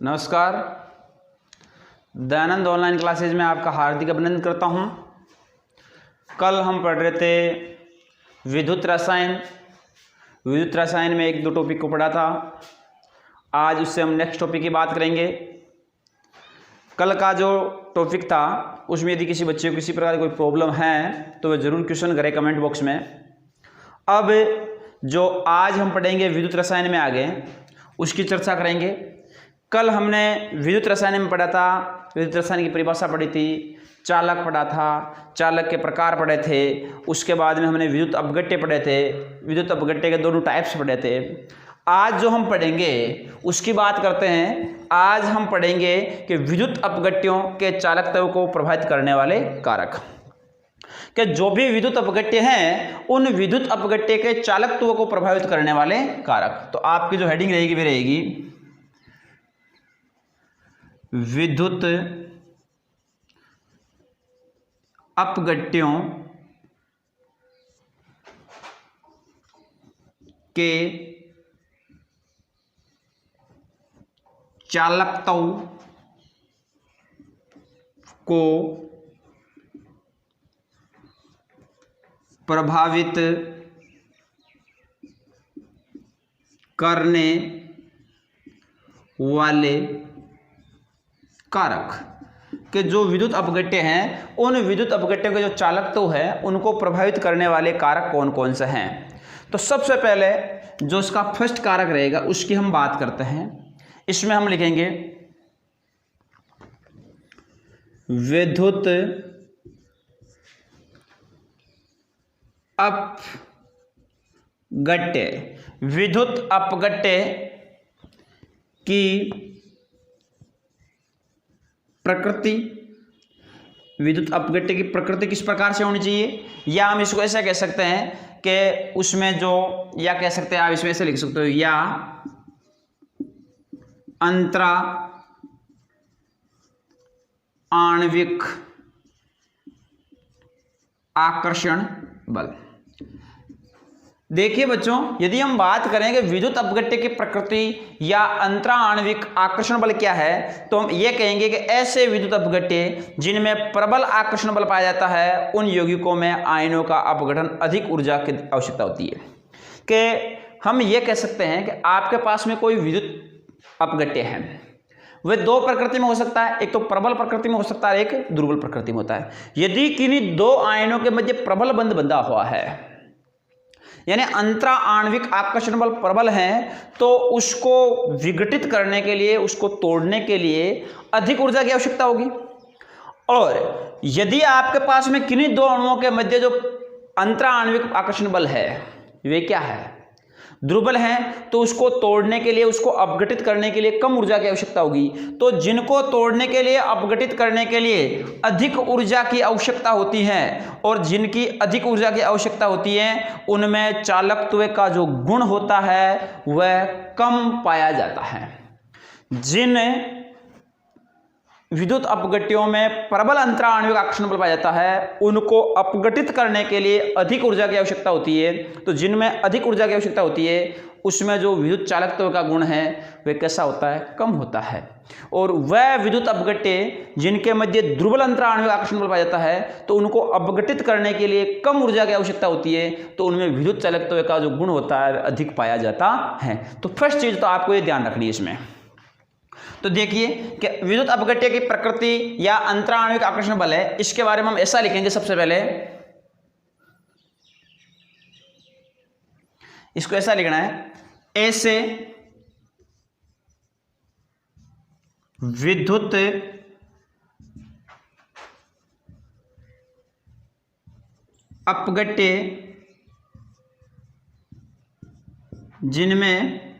नमस्कार। Dayanand online classes में आपका हार्दिक अभिनंदन करता हूं। कल हम पढ़ रहे थे विद्युत रसायन। विद्युत रसायन में एक दो टॉपिक को पढ़ा था। आज उससे हम नेक्स्ट टॉपिक की बात करेंगे। कल का जो टॉपिक था उसमें यदि किसी बच्चे को किसी प्रकार की कोई प्रॉब्लम है तो वह ज़रूर क्वेश्चन करे कमेंट बॉक्स में। अब जो आज हम पढ़ेंगे विद्युत रसायन में आगे उसकी चर्चा करेंगे। कल हमने विद्युत रसायन में पढ़ा था, विद्युत रसायन की परिभाषा पढ़ी थी, चालक पढ़ा था, चालक के प्रकार पढ़े थे। उसके बाद में हमने विद्युत अपघट्य पढ़े थे, विद्युत अपघट्य के दोनों टाइप्स पढ़े थे। आज जो हम पढ़ेंगे उसकी बात करते हैं। आज हम पढ़ेंगे कि विद्युत अपघट्यों के चालकत्व को प्रभावित करने वाले कारक, कि जो भी विद्युत अपघट्य हैं उन विद्युत अपघट्य के चालकत्व को प्रभावित करने वाले कारक। तो आपकी जो हेडिंग रहेगी वे रहेगी विद्युत अपघट्यों के चालकत्व को प्रभावित करने वाले कारक, कि जो विद्युत अपघट्य हैं उन विद्युत अपघट्यों के जो चालकत्व है उनको प्रभावित करने वाले कारक कौन कौन से हैं। तो सबसे पहले जो इसका फर्स्ट कारक रहेगा उसकी हम बात करते हैं। इसमें हम लिखेंगे विद्युत अपघट्य। विद्युत अपघट्य की प्रकृति, विद्युत अपघट्य की प्रकृति किस प्रकार से होनी चाहिए, या हम इसको ऐसा कह सकते हैं कि उसमें जो, या कह सकते हैं आप इसमें ऐसे लिख सकते हो, या अंतरा आणविक आकर्षण बल। देखिए बच्चों, यदि हम बात करें कि विद्युत अपघट्य की प्रकृति या अंतरा आणविक आकर्षण बल क्या है, तो हम ये कहेंगे कि ऐसे विद्युत अपघट्य जिनमें प्रबल आकर्षण बल पाया जाता है उन यौगिकों में आयनों का अपघटन अधिक ऊर्जा की आवश्यकता होती है। कि हम ये कह सकते हैं कि आपके पास में कोई विद्युत अपघट्य है, वह दो प्रकृति में हो सकता है, एक तो प्रबल प्रकृति में हो सकता है, एक दुर्बल प्रकृति में होता है। यदि किन्हीं दो आयनों के मध्य प्रबल बंध बंधा हुआ है, यानी अंतरा आणविक आकर्षण बल प्रबल है, तो उसको विघटित करने के लिए, उसको तोड़ने के लिए अधिक ऊर्जा की आवश्यकता होगी। और यदि आपके पास में किन्हीं दो अणुओं के मध्य जो अंतरा आणविक आकर्षण बल है वे क्या है, दुर्बल हैं, तो उसको तोड़ने के लिए, उसको अपघटित करने के लिए कम ऊर्जा की आवश्यकता होगी। तो जिनको तोड़ने के लिए, अपघटित करने के लिए अधिक ऊर्जा की आवश्यकता होती है और जिनकी अधिक ऊर्जा की आवश्यकता होती है उनमें चालकत्व का जो गुण होता है वह कम पाया जाता है। जिन विद्युत अपघट्यों में प्रबल अंतरा आणविक आकर्षण बल पाया जाता है उनको अपघटित करने के लिए अधिक ऊर्जा की आवश्यकता होती है। तो जिनमें अधिक ऊर्जा की आवश्यकता होती है उसमें जो विद्युत चालकत्व का गुण है वह कैसा होता है, कम होता है। और वह विद्युत अपघट्य जिनके मध्य दुर्बल अंतरा आणविक आकर्षण बल पाया जाता है तो उनको अपघटित करने के लिए कम ऊर्जा की आवश्यकता होती है, तो उनमें विद्युत चालकत्व का जो गुण होता है अधिक पाया जाता है। तो फर्स्ट चीज तो आपको ये ध्यान रखनी है इसमें। तो देखिए कि विद्युत अपघट्य की प्रकृति या अंतरा आणविक आकर्षण बल है, इसके बारे में हम ऐसा लिखेंगे। सबसे पहले इसको ऐसा लिखना है, ऐसे विद्युत अपघट्य जिनमें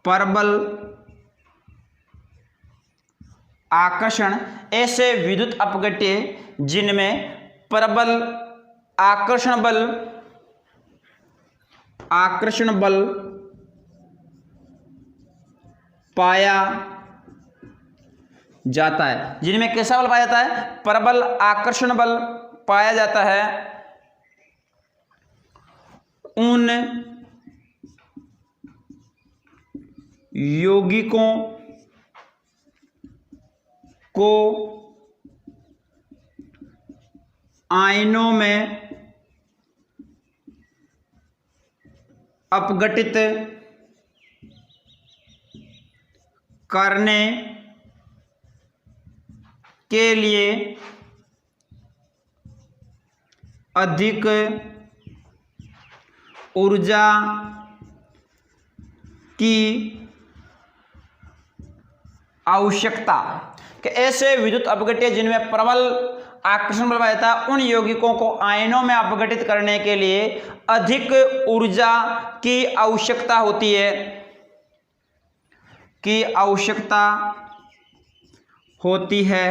प्रबल आकर्षण, ऐसे विद्युत अपघट्य जिनमें प्रबल आकर्षण बल पाया जाता है। जिनमें कैसा बल पाया जाता है, प्रबल आकर्षण बल पाया जाता है, उन यौगिकों को आयनों में अपघटित करने के लिए अधिक ऊर्जा की आवश्यकता, कि ऐसे विद्युत अपघट्य जिनमें प्रबल आकर्षण बल पाया जाता है उन यौगिकों को आयनों में अपघटित करने के लिए अधिक ऊर्जा की आवश्यकता होती है,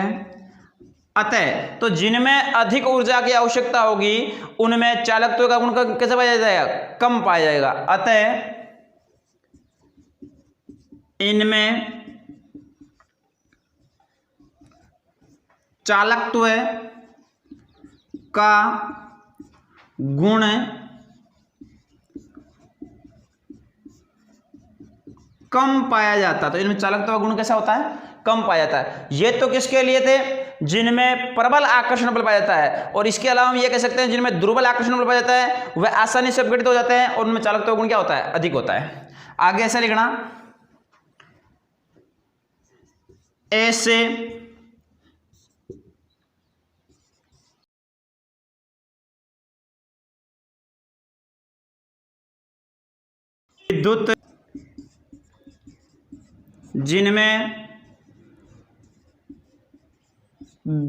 अतः तो जिनमें अधिक ऊर्जा की आवश्यकता होगी उनमें चालकत्व का गुण कैसे पाया जाएगा, कम पाया जाएगा। अतः इनमें चालकत्व का गुण कम पाया जाता है। तो इनमें चालकत्व का गुण कैसा होता है, कम पाया जाता है। ये तो किसके लिए थे, जिनमें प्रबल आकर्षण बल पाया जाता है, और इसके अलावा हम ये कह सकते हैं जिनमें दुर्बल आकर्षण बल पाया जाता है वह आसानी से अपघटित हो जाते हैं और उनमें चालकत्व का गुण क्या होता है, अधिक होता है। आगे ऐसा लिखना, ऐसे विद्युत जिनमें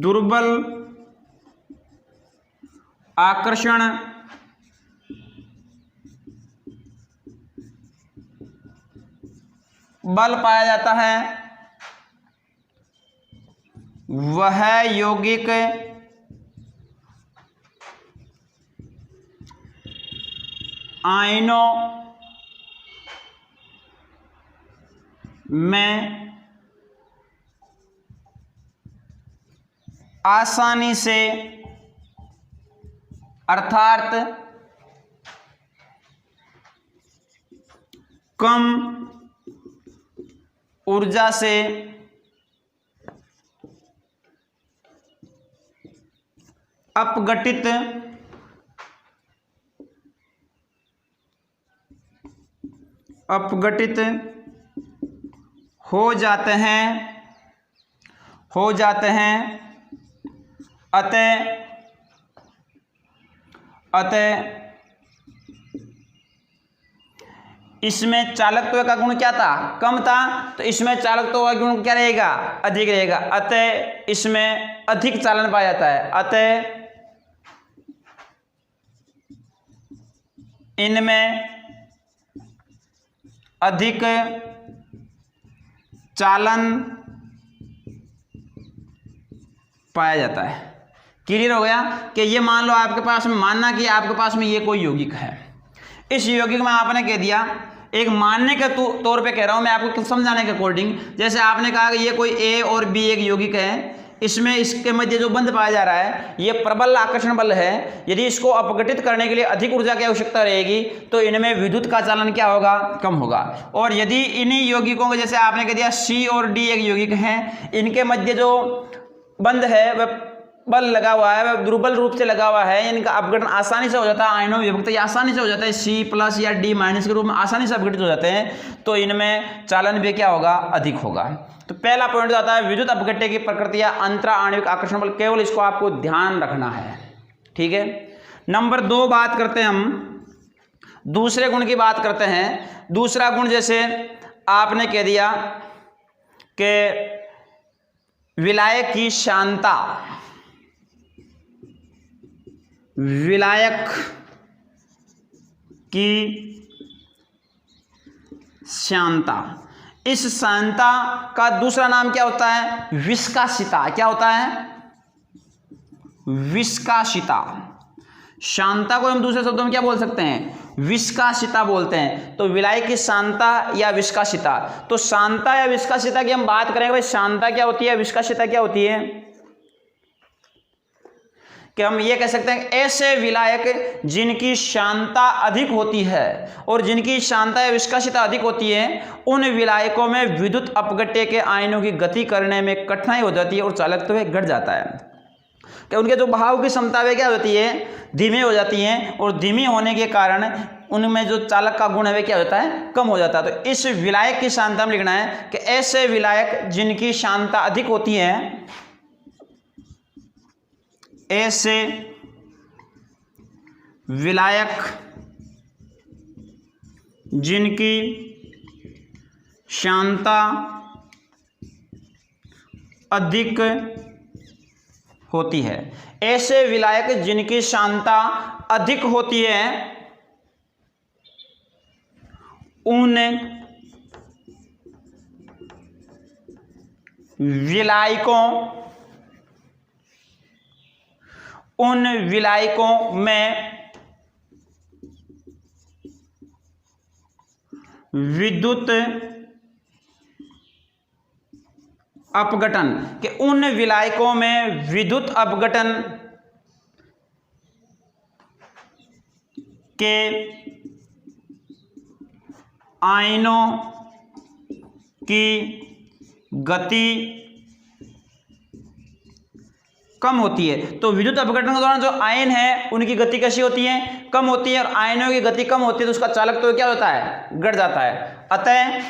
दुर्बल आकर्षण बल पाया जाता है वह यौगिक आयनों में आसानी से अर्थात कम ऊर्जा से अपघटित हो जाते हैं अतः इसमें चालकत्व का गुण क्या था, कम था, तो इसमें चालकत्व का गुण क्या रहेगा, अधिक रहेगा। अतः इसमें अधिक चालन पाया जाता है, अतः इनमें अधिक चालन पाया जाता है। क्लियर हो गया कि ये मान लो आपके पास में, मानना कि आपके पास में ये कोई यौगिक है, इस यौगिक में आपने कह दिया, एक मानने के तौर पे कह रहा हूं मैं आपको समझाने के अकॉर्डिंग, जैसे आपने कहा कि ये कोई ए और बी एक यौगिक है, इसमें इसके मध्य जो बंध पाया जा रहा है ये प्रबल आकर्षण बल है, यदि इसको अपघटित करने के लिए अधिक ऊर्जा की आवश्यकता रहेगी तो इनमें विद्युत का चालन क्या होगा, कम होगा। और यदि इन्हीं यौगिकों को, जैसे आपने कह दिया सी और डी एक यौगिक हैं, इनके मध्य जो बंध है वह बल लगा हुआ है, वह दुर्बल रूप से लगा हुआ है, इनका अपघटन आसानी से हो जाता है, आयनों विभक्त ये आसानी से हो जाता है, सी प्लस या डी माइनस के रूप में आसानी से अपघटित हो जाते हैं, तो इनमें चालन भी क्या होगा, अधिक होगा। तो पहला पॉइंट आता है विद्युत अपघट्य की प्रकृति या अंतरा आणविक आकर्षण बल, केवल इसको आपको ध्यान रखना है, ठीक है। नंबर 2 बात करते हैं हम, दूसरे गुण की बात करते हैं। दूसरा गुण जैसे आपने कह दिया कि विलायक की श्यानता, विलायक की श्यानता, इस श्यानता का दूसरा नाम क्या होता है, विस्कासिता। क्या होता है, विस्कासिता। श्यानता को हम दूसरे शब्दों में क्या बोल सकते हैं, विस्कासिता बोलते हैं। तो विलायक की श्यानता या विस्कासिता, तो श्यानता या विस्कासिता की हम बात करेंगे, भाई श्यानता क्या होती है, विस्कासिता क्या होती है। कि हम ये कह सकते हैं ऐसे विलायक जिनकी श्यानता अधिक होती है और जिनकी श्यानता या विस्कसिता अधिक होती है, उन विलायकों में विद्युत अपघट्य के आयनों की गति करने में कठिनाई हो जाती है और चालकत्व घट जाता है। कि उनके जो बहाव की क्षमता वे क्या होती है, धीमे हो जाती हैं, और धीमी होने के कारण उनमें जो चालक का गुण है वे क्या होता है, कम हो जाता है। तो इस विलायक की श्यानता में लिखना है कि ऐसे विलायक जिनकी श्यानता अधिक होती है, ऐसे विलायक जिनकी श्यानता अधिक होती है, ऐसे विलायक जिनकी श्यानता अधिक होती है, उन विलायकों में विद्युत अपघटन, के उन विलायकों में विद्युत अपघटन के आयनों की गति कम होती है। तो विद्युत अपघटन के दौरान जो आयन है उनकी गति कैसी होती है, कम होती है, और आयनों की गति कम होती है तो उसका चालक तो क्या होता है, घट जाता है। अतः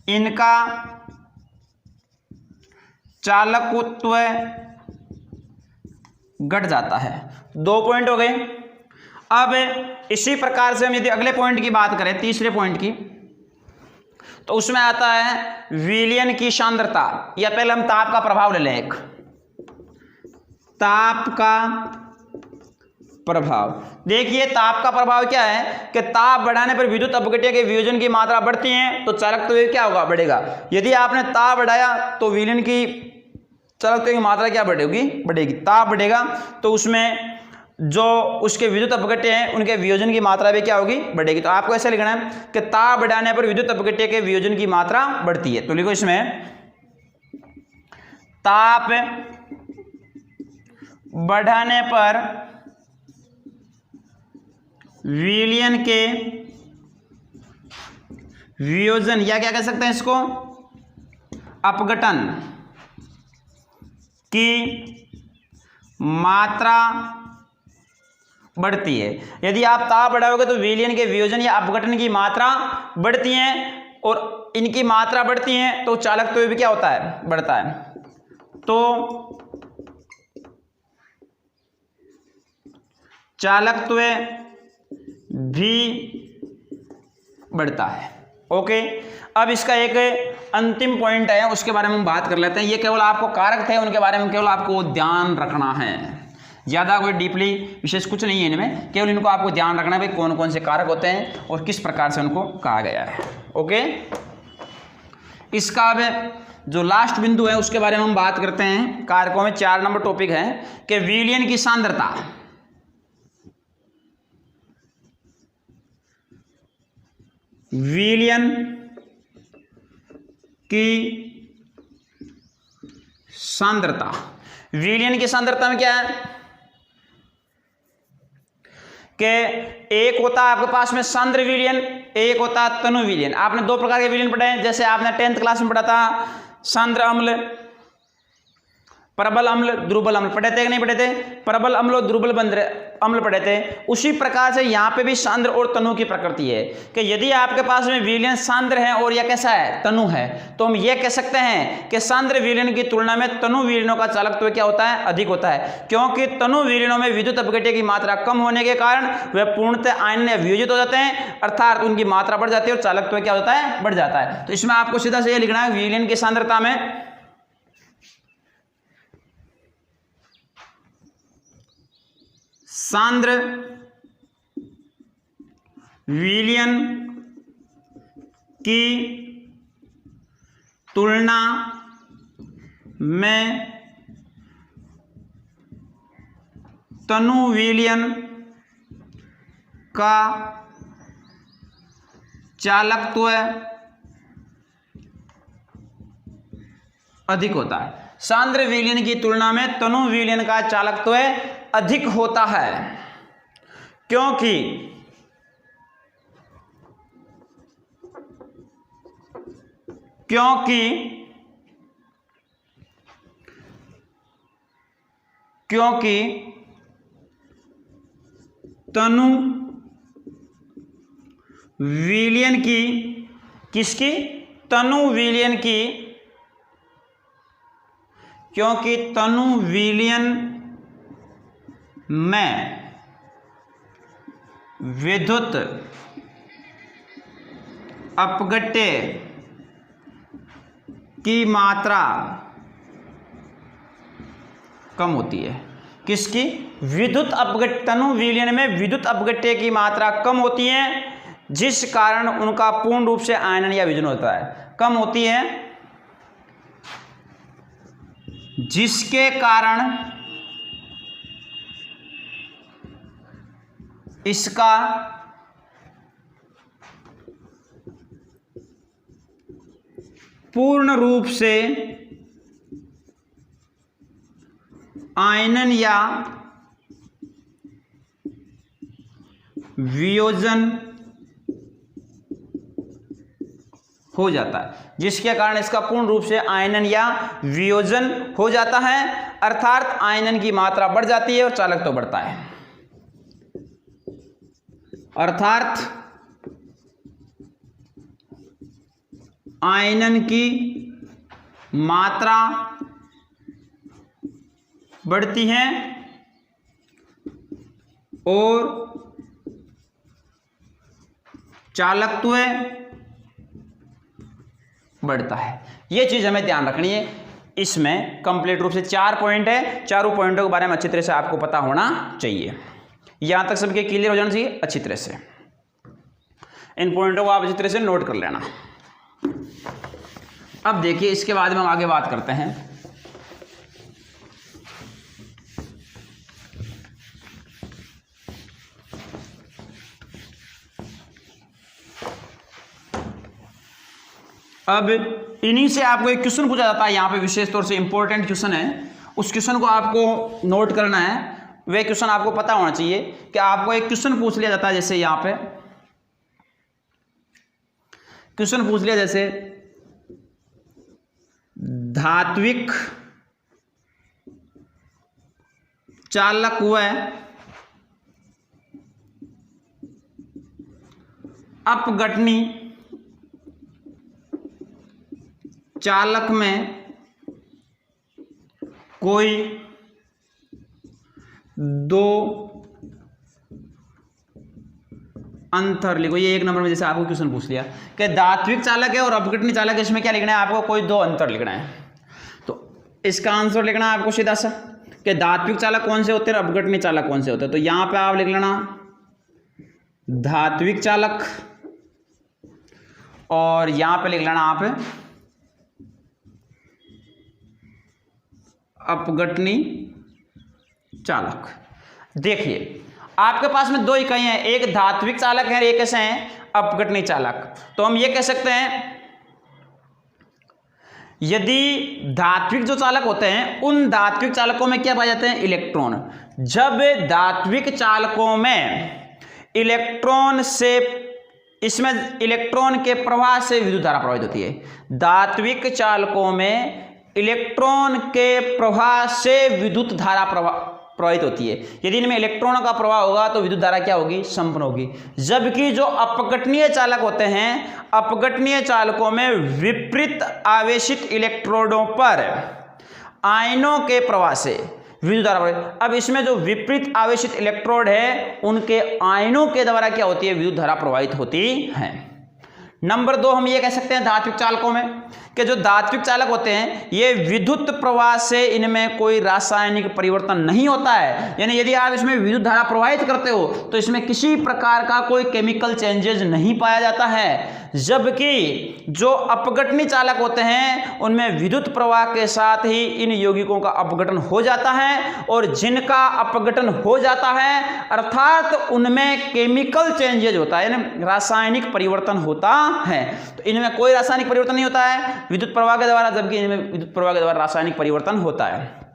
इनका चालकत्व घट जाता है। 2 पॉइंट हो गए। अब इसी प्रकार से हम यदि अगले पॉइंट की बात करें, तीसरे पॉइंट की, तो उसमें आता है विलयन की सांद्रता, या पहले हम ताप का प्रभाव ले लें। एक ताप का प्रभाव, देखिए ताप का प्रभाव क्या है कि ताप बढ़ाने पर विद्युत अपघट्य के वियोजन की मात्रा बढ़ती है तो चालकत्व क्या होगा, बढ़ेगा। यदि आपने ताप बढ़ाया तो विलयन की चालकत्व की मात्रा क्या बढ़ेगी, बढ़ेगी। ताप बढ़ेगा तो उसमें जो उसके विद्युत अपघट्य हैं उनके वियोजन की मात्रा भी क्या होगी, बढ़ेगी। तो आपको ऐसा लिखना है कि ताप बढ़ाने पर विद्युत अपघट्य के वियोजन की मात्रा बढ़ती है। तो लिखो इसमें ताप बढ़ाने पर विलयन के वियोजन, या क्या कह सकते हैं इसको, अपघटन की मात्रा बढ़ती है। यदि आप ताप बढ़ाओगे तो विलयन के वियोजन या अपघटन की मात्रा बढ़ती है, और इनकी मात्रा बढ़ती है तो चालकत्व भी क्या होता है, बढ़ता है। तो चालकत्व भी बढ़ता है। ओके, अब इसका एक अंतिम पॉइंट है, उसके बारे में हम बात कर लेते हैं। ये केवल आपको कारक थे, उनके बारे में केवल आपको ध्यान रखना है, ज़्यादा कोई डीपली विशेष कुछ नहीं है इनमें, केवल इनको आपको ध्यान रखना है भाई कौन कौन से कारक होते हैं और किस प्रकार से उनको कहा गया है। ओके, इसका अब जो लास्ट बिंदु है उसके बारे में हम बात करते हैं। कारकों में 4 नंबर टॉपिक है कि विलयन की सांद्रता। विलयन की सांद्रता, विलयन की सांद्रता में क्या है कि एक होता है आपके पास में सांद्र विलयन, एक होता है तनु विलयन। आपने 2 प्रकार के विलयन पढ़े हैं, जैसे आपने 10th क्लास में पढ़ा था सांद्र अम्ल, प्रबल अम्ल, द्रुबल अम्ल पढ़े थे कि नहीं पढ़े थे, प्रबल अम्ल और द्रुबल अम्ल पढ़े थे। उसी प्रकार से यहाँ पे भी सांद्र और तनु की प्रकृति है कि यदि आपके पास में विलयन सांद्र है और यह कैसा है, तनु है, तो हम ये कह सकते हैं कि सांद्र विलयन की तुलना में तनु विलयनों का चालकत्व क्या होता है, अधिक होता है, क्योंकि तनु विलयनों में विद्युत अपघट्य की मात्रा कम होने के कारण वे पूर्णतः आयन में वियोजित हो जाते हैं, अर्थात उनकी मात्रा बढ़ जाती है और चालकत्व क्या होता है, बढ़ जाता है। तो इसमें आपको सीधा से ये लिखना है विलयन की सांद्रता में सांद्र विलयन की तुलना में तनु विलयन का चालकत्व अधिक होता है। सांद्र विलयन की तुलना में तनु विलयन का चालकत्व अधिक होता है, क्योंकि तनु विलयन की किसकी? तनु विलयन की, क्योंकि तनु विलयन में विद्युत अपघट्य की मात्रा कम होती है। किसकी? विद्युत अपघट्य, तनु विलयन में विद्युत अपघट्य की मात्रा कम होती है, जिस कारण उनका पूर्ण रूप से आयनन या विजन होता है, कम होती है, जिसके कारण इसका पूर्ण रूप से आयनन या वियोजन हो जाता है, जिसके कारण इसका पूर्ण रूप से आयनन या वियोजन हो जाता है, अर्थात आयनन की मात्रा बढ़ जाती है और चालक तो बढ़ता है। अर्थात आयनन की मात्रा बढ़ती है और चालकत्व बढ़ता है। यह चीज हमें ध्यान रखनी है। इसमें कंप्लीट रूप से 4 पॉइंट है, चारों पॉइंटों के बारे में अच्छी तरह से आपको पता होना चाहिए। यहां तक सबके क्लियर हो जाना चाहिए अच्छी तरह से। इन पॉइंटों को आप अच्छी तरह से नोट कर लेना। अब देखिए, इसके बाद में हम आगे बात करते हैं। अब इन्हीं से आपको एक क्वेश्चन पूछा जाता है, यहाँ पे विशेष तौर से इंपॉर्टेंट क्वेश्चन है, उस क्वेश्चन को आपको नोट करना है। वह क्वेश्चन आपको पता होना चाहिए कि आपको एक क्वेश्चन पूछ लिया जाता है, जैसे यहाँ पे क्वेश्चन पूछ लिया, जैसे धात्विक चालक व अपघटनी चालक में कोई दो अंतर लिखो। ये 1 नंबर में जैसे आपको क्वेश्चन पूछ लिया कि धात्विक चालक है और अपघटनी चालक है, इसमें क्या लिखना है आपको? कोई 2 अंतर लिखना है। तो इसका आंसर लिखना है आपको सीधा सा कि धात्विक चालक कौन से होते हैं, अपघटनी चालक कौन से होते हैं। तो यहां पे आप लिख लेना धात्विक चालक, और यहां पे लिख लेना आप अपघटनी चालक। देखिए, आपके पास में 2 इकाइयां हैं, एक धात्विक चालक है और एक कैसे हैं? अपघटनी चालक। तो हम ये कह सकते हैं, यदि धात्विक जो चालक होते हैं, उन धात्विक चालकों में क्या पाए जाते हैं? इलेक्ट्रॉन। जब धात्विक चालकों में इलेक्ट्रॉन से, इसमें इलेक्ट्रॉन के प्रवाह से विद्युत धारा प्रवाहित होती है। धात्विक चालकों में इलेक्ट्रॉन के प्रवाह से विद्युत धारा प्रवाहित होती है। यदि इनमें इलेक्ट्रॉनों का प्रवाह होगा तो विद्युत धारा क्या होगी? संपन्न होगी। जबकि जो अपघटनीय चालक होते हैं, अपघटनीय चालकों में विपरीत आवेशित इलेक्ट्रोडों पर आयनों के प्रवाह से विद्युत धारा प्रवाहित। अब इसमें जो विपरीत आवेशित इलेक्ट्रोड है, उनके आयनों के द्वारा क्या होती है? विद्युत धारा प्रवाहित होती है। नंबर 2 हम ये कह सकते हैं धात्विक चालकों में कि जो धात्विक चालक होते हैं, ये विद्युत प्रवाह से इनमें कोई रासायनिक परिवर्तन नहीं होता है। यानी यदि आप इसमें विद्युत धारा प्रवाहित करते हो तो इसमें किसी प्रकार का कोई केमिकल चेंजेस नहीं पाया जाता है। जबकि जो अपघटनी चालक होते हैं उनमें विद्युत प्रवाह के साथ ही इन यौगिकों का अपघटन हो जाता है, और जिनका अपघटन हो जाता है अर्थात उनमें केमिकल चेंजेज होता है, यानी रासायनिक परिवर्तन होता है। तो इनमें कोई रासायनिक परिवर्तन नहीं होता है विद्युत प्रवाह के द्वारा, जबकि इनमें विद्युत प्रवाह के द्वारा रासायनिक परिवर्तन होता है।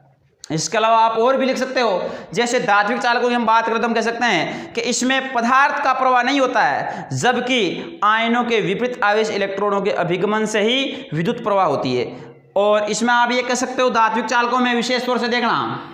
इसके अलावा आप और भी लिख सकते हो, जैसे धात्विक चालकों की हम बात करें तो हम कह सकते हैं कि इसमें पदार्थ का प्रवाह नहीं होता है, जबकि आयनों के विपरीत आवेश इलेक्ट्रॉनों के अभिगमन से ही विद्युत प्रवाह होती है। और इसमें आप ये कह सकते हो धात्विक चालकों में विशेष तौर से देखना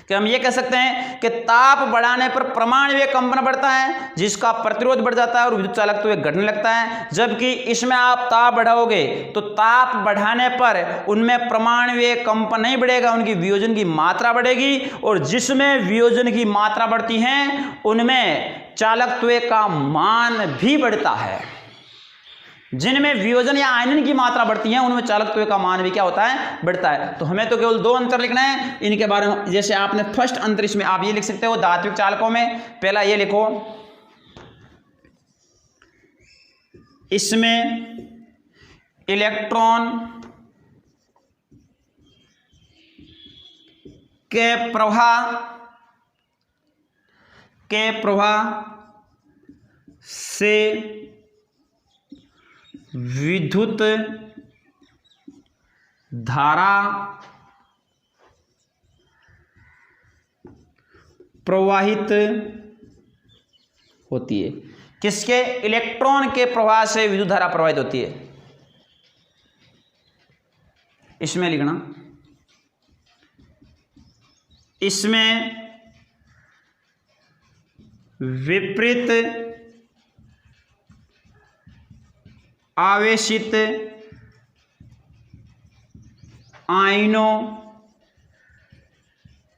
कि हम ये कह सकते हैं कि ताप बढ़ाने पर परमाणु कंपन बढ़ता है, जिसका प्रतिरोध बढ़ जाता है और विद्युत चालक तो घटने लगता है। जबकि इसमें आप ताप बढ़ाओगे तो ताप बढ़ाने पर उनमें परमाणु कंपन नहीं बढ़ेगा, उनकी वियोजन की मात्रा बढ़ेगी, और जिसमें वियोजन की मात्रा बढ़ती है उनमें चालकत्व का मान भी बढ़ता है। जिनमें वियोजन या आयनन की मात्रा बढ़ती है उनमें चालकत्व का मान भी क्या होता है, बढ़ता है। तो हमें तो केवल दो अंतर लिखना है इनके बारे में। जैसे आपने फर्स्ट अंतर इसमें आप ये लिख सकते हो धात्विक चालकों में, पहला ये लिखो, इसमें इलेक्ट्रॉन के प्रवाह से विद्युत धारा प्रवाहित होती है। किसके? इलेक्ट्रॉन के प्रवाह से विद्युत धारा प्रवाहित होती है। इसमें लिखना, इसमें विपरीत आवेशित आयनों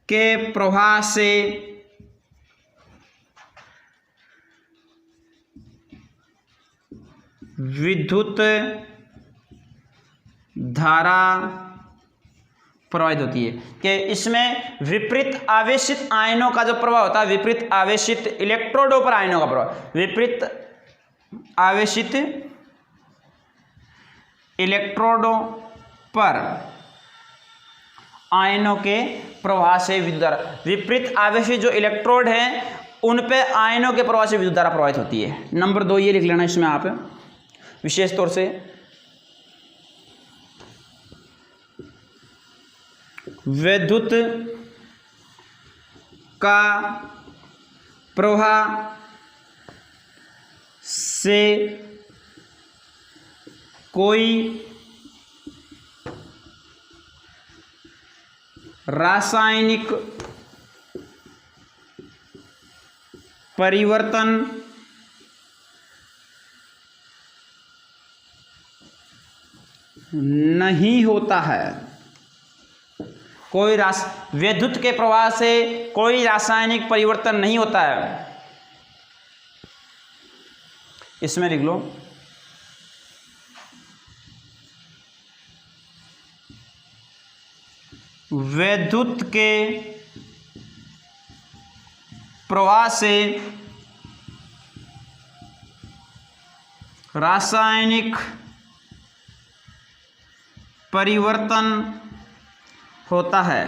के प्रवाह से विद्युत धारा प्रवाहित होती है। कि इसमें विपरीत आवेशित आयनों का जो प्रवाह होता है, विपरीत आवेशित इलेक्ट्रोडों पर आयनों का प्रवाह, विपरीत आवेशित इलेक्ट्रोडों पर आयनों के प्रवाह से विद्युत धारा, विपरीत आवेशित जो इलेक्ट्रोड हैं उन पे आयनों के प्रवाह से विद्युत धारा प्रवाहित होती है। नंबर 2 ये लिख लेना इसमें आप विशेष तौर से, विद्युत का प्रवाह से कोई रासायनिक परिवर्तन नहीं होता है। कोई विद्युत के प्रवाह से कोई रासायनिक परिवर्तन नहीं होता है। इसमें लिख लो, विद्युत के प्रवाह से रासायनिक परिवर्तन होता है।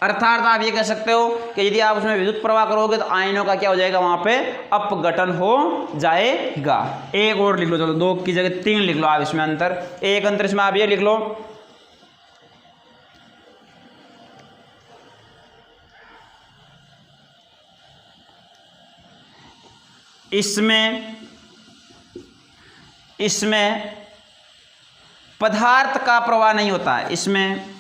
अर्थात आप ये कह सकते हो कि यदि आप उसमें विद्युत प्रवाह करोगे तो आयनों का क्या हो जाएगा, वहां पे अपघटन हो जाएगा। एक और लिख लो, चलो 2 की जगह 3 लिख लो आप इसमें अंतर। एक अंतर इसमें आप ये लिख लो, इसमें पदार्थ का प्रवाह नहीं होता है। इसमें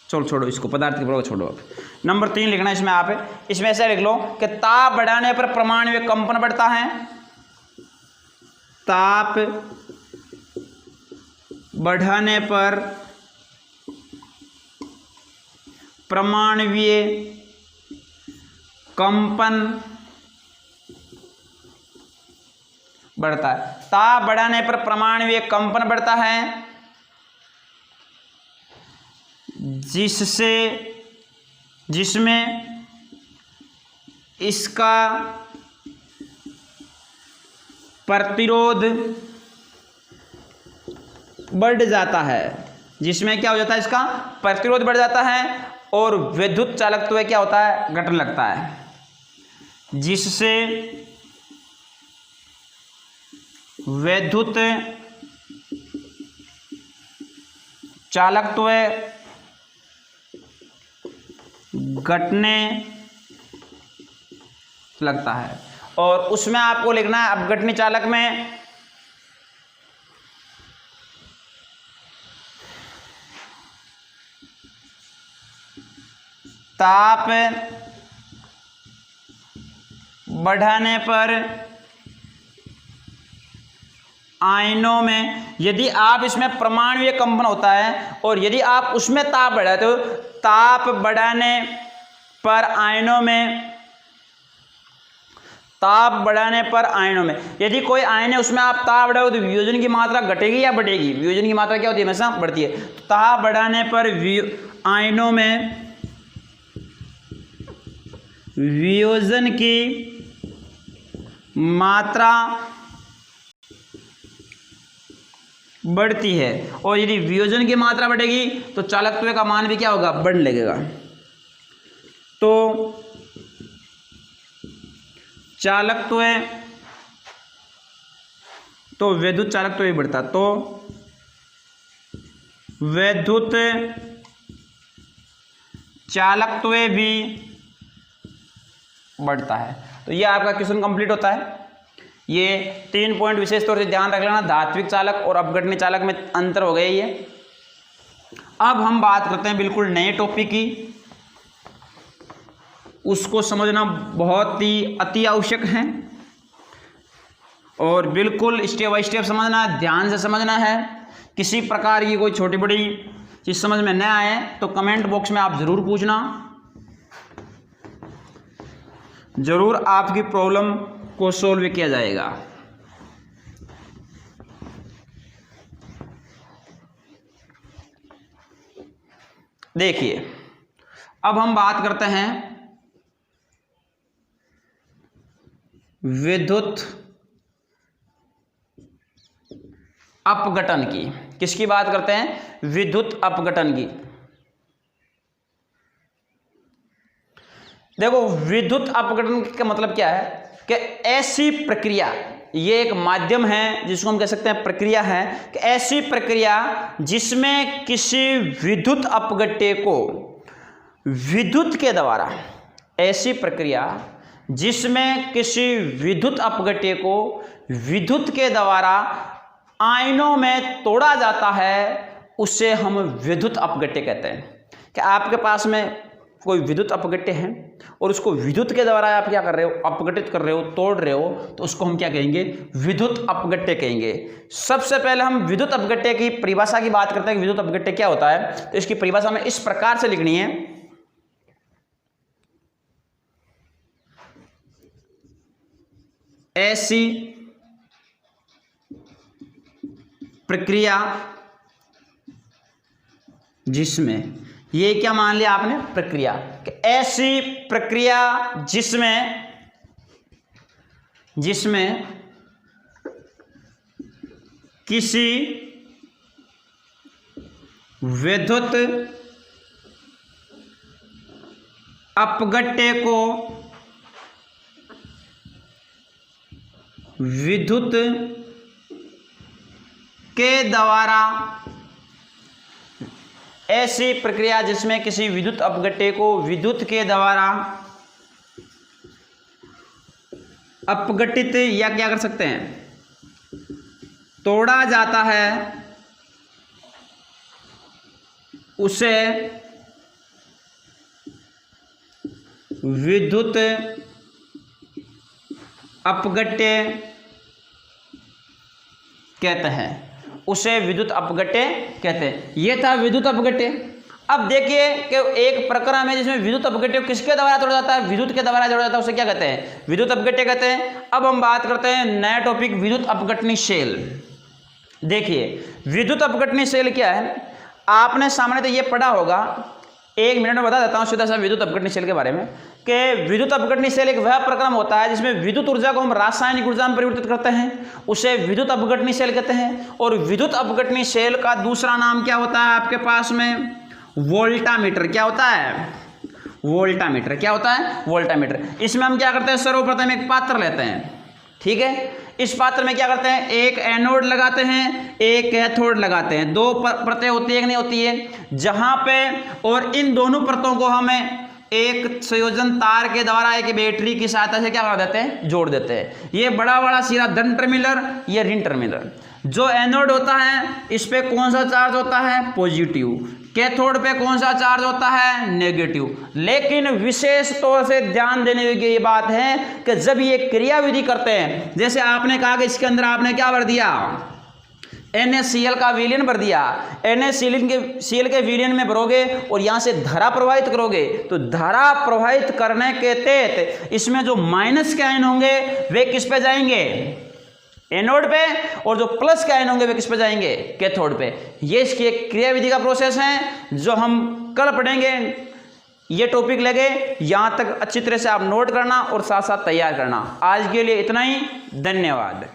छोड़ो इसको, पदार्थ के प्रवाह छोड़ो। आप नंबर 3 लिखना इसमें आप, इसमें ऐसे लिख लो कि ताप बढ़ाने पर परमाणु कंपन बढ़ता है। ताप बढ़ाने पर परमाणुीय कंपन बढ़ता है। ताप बढ़ाने पर परमाणुीय कंपन बढ़ता है, जिसमें इसका प्रतिरोध बढ़ जाता है, जिसमें क्या हो जाता है, इसका प्रतिरोध बढ़ जाता है और विद्युत चालकत्व क्या होता है, घटने लगता है, जिससे विद्युत चालकत्व घटने लगता है। और उसमें आपको लिखना है अपघटनी चालक में ताप बढ़ाने पर आयनों में, यदि आप इसमें परमाणुीय कंपन होता है और यदि आप उसमें ताप बढ़ाते हो, ताप बढ़ाने पर आयनों में, ताप बढ़ाने पर आयनों में, यदि कोई आयन है उसमें आप ताप बढ़ाओ तो वियोजन की मात्रा घटेगी या बढ़ेगी, वियोजन की मात्रा क्या होती है, हमेशा बढ़ती है। तो ताप बढ़ाने पर आयनों में वियोजन की मात्रा बढ़ती है और यदि वियोजन की मात्रा बढ़ेगी तो चालकत्व का मान भी क्या होगा, बढ़ने लगेगा। तो चालकत्व, तो विद्युत चालकत्व भी बढ़ता, तो विद्युत चालकत्व भी बढ़ता है। तो ये आपका क्वेश्चन कंप्लीट होता है। ये 3 पॉइंट विशेष तौर से ध्यान रख लेना, धात्विक चालक और अपघटनी चालक में अंतर हो गया ये। अब हम बात करते हैं बिल्कुल नए टॉपिक की, उसको समझना बहुत ही अति आवश्यक है और बिल्कुल स्टेप बाय स्टेप समझना है, ध्यान से समझना है। किसी प्रकार की कोई छोटी बड़ी चीज़ समझ में न आए तो कमेंट बॉक्स में आप ज़रूर पूछना, ज़रूर आपकी प्रॉब्लम को सोल्व किया जाएगा। देखिए, अब हम बात करते हैं विद्युत अपघटन की। किसकी बात करते हैं, विद्युत अपघटन की। देखो, विद्युत अपघटन का मतलब क्या है कि ऐसी प्रक्रिया, ये एक माध्यम है जिसको हम कह सकते हैं प्रक्रिया है, कि ऐसी प्रक्रिया जिसमें किसी विद्युत अपघट्य को विद्युत के द्वारा, ऐसी प्रक्रिया जिसमें किसी विद्युत अपघट्य को विद्युत के द्वारा आयनों में तोड़ा जाता है, उसे हम विद्युत अपघट्य कहते हैं। कि आपके पास में कोई विद्युत अपघट्य है और उसको विद्युत के द्वारा आप क्या कर रहे हो, अपघटित कर रहे हो, तोड़ रहे हो, तो उसको हम क्या कहेंगे, विद्युत अपघट्य कहेंगे। सबसे पहले हम विद्युत अपघट्य की परिभाषा की बात करते हैं कि विद्युत अपघट्य क्या होता है। तो इसकी परिभाषा में इस प्रकार से लिखनी है, ऐसी प्रक्रिया जिसमें, ये क्या मान लिया आपने, प्रक्रिया, कि ऐसी प्रक्रिया जिसमें किसी विद्युत अपघट्य को विद्युत के द्वारा, ऐसी प्रक्रिया जिसमें किसी विद्युत अपघट्य को विद्युत के द्वारा अपघटित या क्या कर सकते हैं, तोड़ा जाता है, उसे विद्युत अपघट्य कहते हैं, उसे विद्युत अपघट्य कहते हैं। यह था विद्युत अपघट्य। अब देखिए कि एक प्रक्रम है जिसमें विद्युत अपघट्य किसके द्वारा तोड़ा जाता है, विद्युत के द्वारा जोड़ा जाता है, उसे क्या कहते हैं, विद्युत अपघट्य कहते हैं। अब हम बात करते हैं नया टॉपिक, विद्युत अपघटनी शेल। देखिए, विद्युत अपघटनी शेल क्या है, आपने सामने तो ये पढ़ा होगा 1 मिनट में बता देता हूँ सीधा सा विद्युत अपघटनीय सेल के बारे में कि विद्युत अपघटनीय सेल एक वह प्रक्रम होता है जिसमें विद्युत ऊर्जा को हम रासायनिक ऊर्जा में परिवर्तित करते हैं, उसे विद्युत अपघटनीय सेल कहते हैं। और विद्युत अपघटनीय सेल का दूसरा नाम क्या होता है आपके पास में? वोल्टामीटर। क्या होता है? वोल्टामीटर। क्या होता है? वोल्टामीटर। इसमें हम क्या करते हैं, सर्वप्रथम एक पात्र लेते हैं, ठीक है। इस पात्र में क्या करते हैं, एक एनोड लगाते हैं, एक कैथोड लगाते हैं। 2 परतें होती है कि नहीं होती है, जहां पे, और इन दोनों परतों को हमें एक संयोजन तार के द्वारा एक बैटरी की सहायता से क्या कर देते हैं, जोड़ देते हैं। ये बड़ा बड़ा सिरा धन टर्मिनल, ये ऋण टर्मिनल। जो एनोड होता है इस पे कौन सा चार्ज होता है, पॉजिटिव। कैथोड पे कौन सा चार्ज होता है, नेगेटिव। लेकिन विशेष तौर से ध्यान देने योग्य ये बात है कि जब ये क्रियाविधि करते हैं, जैसे आपने कहा कि इसके अंदर आपने क्या भर दिया, NaCl का विलयन भर दिया, NaCl के विलयन में भरोगे और यहाँ से धारा प्रवाहित करोगे, तो धारा प्रवाहित करने के तहत इसमें जो माइनस के आयन होंगे वे किस पे जाएंगे, एनोड पे, और जो प्लस के आयन होंगे वे किस पे जाएंगे, कैथोड पे। ये इसकी एक क्रियाविधि का प्रोसेस है जो हम कल पढ़ेंगे। ये टॉपिक लगे यहाँ तक अच्छी तरह से आप नोट करना और साथ साथ तैयार करना। आज के लिए इतना ही, धन्यवाद।